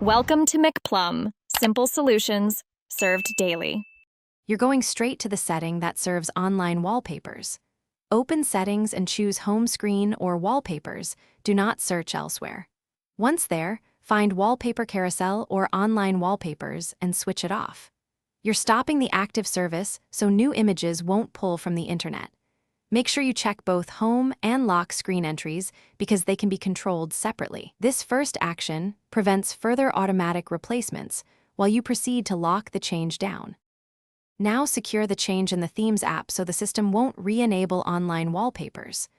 Welcome to McPlum, simple solutions served daily. You're going straight to the setting that serves online wallpapers. Open Settings and choose Home Screen or Wallpapers. Do not search elsewhere. Once there, find Wallpaper Carousel or Online Wallpapers and switch it off. You're stopping the active service so new images won't pull from the internet. Make sure you check both home and lock screen entries because they can be controlled separately. This first action prevents further automatic replacements while you proceed to lock the change down. Now secure the change in the Themes app so the system won't re-enable online wallpapers.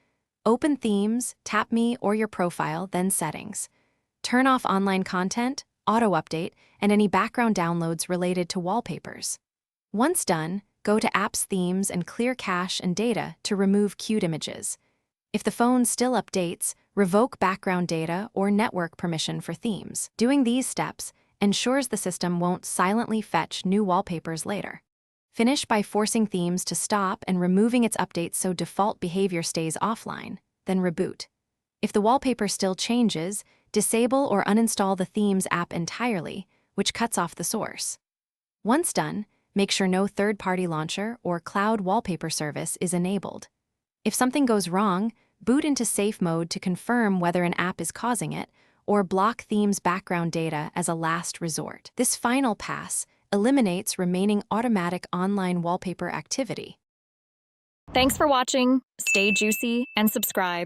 Open Themes, tap Me or your profile, then Settings. Turn off online content, auto-update, and any background downloads related to wallpapers. Once done, go to Apps, Themes, and clear cache and data to remove queued images. If the phone still updates, revoke background data or network permission for themes. Doing these steps ensures the system won't silently fetch new wallpapers later. Finish by forcing Themes to stop and removing its updates so default behavior stays offline, then reboot. If the wallpaper still changes, disable or uninstall the Themes app entirely, which cuts off the source. Once done, make sure no third-party launcher or cloud wallpaper service is enabled. If something goes wrong, boot into safe mode to confirm whether an app is causing it, or block Themes background data as a last resort. This final pass eliminates remaining automatic online wallpaper activity. Thanks for watching. Stay juicy and subscribe.